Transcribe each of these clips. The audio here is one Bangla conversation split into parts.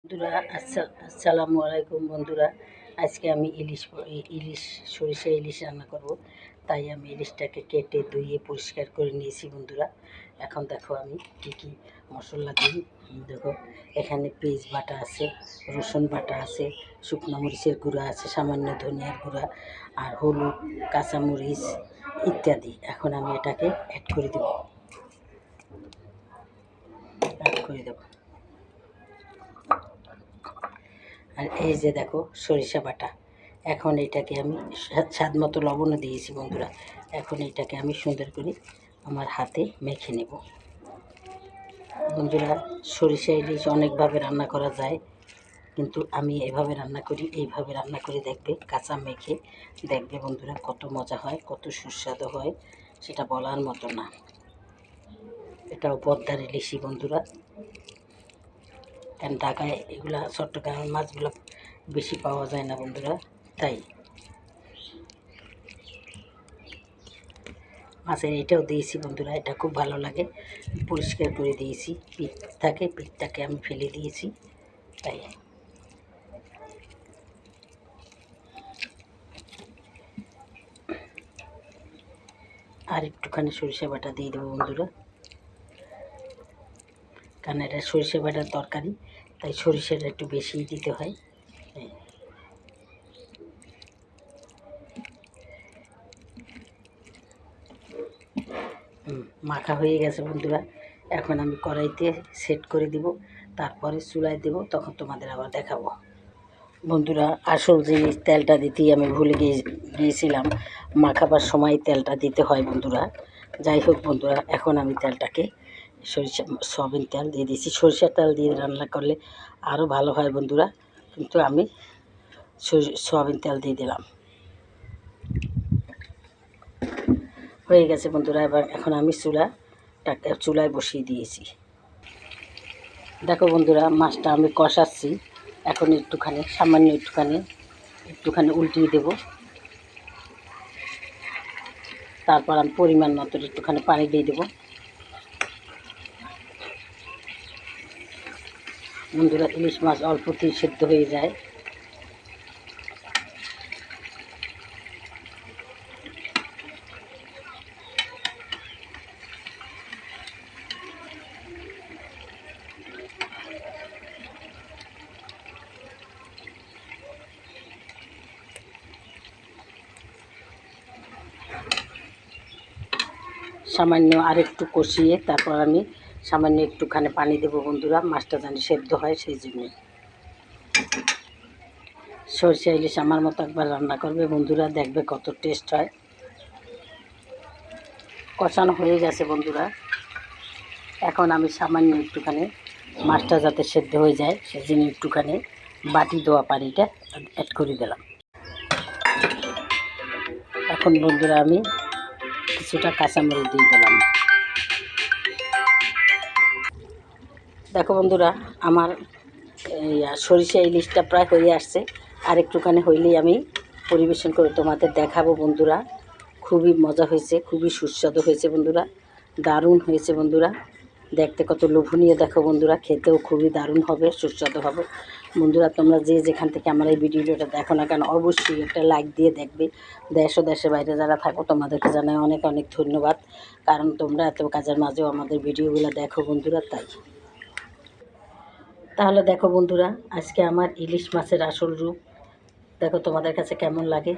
বন্ধুরা আসসালামু আলাইকুম বন্ধুরা। আজকে আমি ইলিশ সরিষা ইলিশ রান্না করব। তাই আমি ইলিশটাকে কেটে ধুয়ে পরিষ্কার করে নিয়েছি বন্ধুরা। এখন দেখো আমি কি কি মশলা দিই। দেখো এখানে পেঁয়াজ বাটা আছে, রসুন বাটা আছে, শুকনো মরিচের গুঁড়া আছে, সামান্য ধনিয়ার গুঁড়া আর হলুদ, কাঁচামরিচ ইত্যাদি। এখন আমি এটাকে অ্যাড করে দেব। আর এই যে দেখো সরিষা বাটা। এখন এটাকে আমি স্বাদ মতো লবণও দিয়েছি বন্ধুরা। এখন এটাকে আমি সুন্দর করে আমার হাতে মেখে নেব বন্ধুরা। সরিষা ইলিশ অনেকভাবে রান্না করা যায়, কিন্তু আমি এইভাবে রান্না করি। এইভাবে রান্না করে দেখবে, কাঁচা মেখে দেখবে বন্ধুরা, কত মজা হয়, কত সুস্বাদু হয়, সেটা বলার মতো না। এটাও পদ্মার ইলিশই বন্ধুরা, কারণ ঢাকায় এগুলা চট্টগ্রামের মাছগুলো বেশি পাওয়া যায় না বন্ধুরা। তাই মাছের এটাও দিয়েছি বন্ধুরা, এটা খুব ভালো লাগে। পরিষ্কার করে দিয়েছি, পিঠ থাকে, পিঠটাকে আমি ফেলে দিয়েছি। তাই আর একটুখানি সরিষা বাটা দিয়ে দেবো বন্ধুরা, কারণ এটা সরিষা বাটার তরকারি, তাই সরিষাটা একটু বেশিই দিতে হয়। মাখা হয়ে গেছে বন্ধুরা। এখন আমি কড়াইতে সেট করে দিব, তারপরে চুলায় দেব, তখন তোমাদের আবার দেখাবো বন্ধুরা। আসল জিনিস তেলটা দিতেই আমি ভুলে গিয়েছিলাম। মাখাবার সময় তেলটা দিতে হয় বন্ধুরা। যাই হোক বন্ধুরা, এখন আমি তেলটাকে সয়াবিন তেল দিয়ে দিয়েছি। সরিষার তেল দিয়ে রান্না করলে আরও ভালো হয় বন্ধুরা, কিন্তু আমি সয়াবিন তেল দিয়ে দিলাম। হয়ে গেছে বন্ধুরা। এখন আমি চুলায় বসিয়ে দিয়েছি। দেখো বন্ধুরা, মাছটা আমি কষাচ্ছি। এখন সামান্য একটুখানি উল্টিয়ে দেব। তারপর আমি পরিমাণ মতো একটুখানি পানি দিয়ে দেবো বন্ধুরা। ইলিশ মাছ অল্পতেই সেদ্ধ হয়ে যায়। সামান্য আরেকটু কষিয়ে তারপর আমি সামান্য একটুখানি পানি দেবো বন্ধুরা, মাছটা যেন সেদ্ধ হয় সেই জন্য। সরষে ইলিশ আমার মতো একবার রান্না করবে বন্ধুরা, দেখবে কত টেস্ট হয়। কষানো হয়ে গেছে বন্ধুরা। এখন আমি সামান্য একটুখানি মাছটা যাতে সেদ্ধ হয়ে যায় সেই জন্য একটুখানি বাটি দেওয়া পানিটা অ্যাড করে দিলাম। এখন বন্ধুরা আমি কিছুটা কাঁচামরিচ দিয়ে দিলাম। দেখো বন্ধুরা, আমার সরিষা ইলিশটা প্রায় হয়ে আসছে। আর একটুখানি হইলেই আমি পরিবেশন করে তোমাদের দেখাবো বন্ধুরা। খুবই মজা হয়েছে, খুবই সুস্বাদু হয়েছে বন্ধুরা, দারুণ হয়েছে বন্ধুরা। দেখতে কত লোভনীয় দেখো বন্ধুরা, খেতেও খুবই দারুণ হবে, সুস্বাদু হবে বন্ধুরা। তোমরা যে যেখান থেকে আমার এই ভিডিওটা দেখো না কেন, অবশ্যই একটা লাইক দিয়ে দেখবে। দেশ ও দেশের বাইরে যারা থাকো তোমাদেরকে জানাই অনেক অনেক ধন্যবাদ, কারণ তোমরা এত কাজের মাঝেও আমাদের ভিডিওগুলো দেখো বন্ধুরা। তাহলে দেখো বন্ধুরা, আজকে আমার ইলিশ মাছের আসল রূপ দেখো, তোমাদের কাছে কেমন লাগে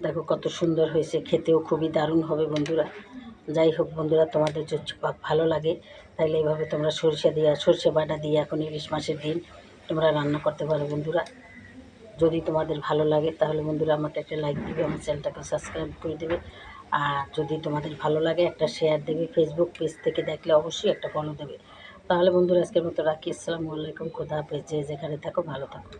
দেখো, কত সুন্দর হয়েছে, খেতেও খুবই দারুণ হবে বন্ধুরা। যাই হোক বন্ধুরা, তোমাদের যদি ভালো লাগে তাহলে এইভাবে তোমরা সরষে বাটা দিয়ে এখন ইলিশ মাছের দিন তোমরা রান্না করতে পারো বন্ধুরা। যদি তোমাদের ভালো লাগে তাহলে বন্ধুরা আমাকে একটা লাইক দিবে, আমার চ্যানেলটাকে সাবস্ক্রাইব করে দেবে। আর যদি তোমাদের ভালো লাগে একটা শেয়ার দেবে, ফেসবুক পেজ থেকে দেখলে অবশ্যই একটা ফলো দেবে। তাহলে বন্ধুরা আজকের মতো রাখি। আসসালামু আলাইকুম, খোদা হাফেজ। যে যেখানে থাকো ভালো থাকো।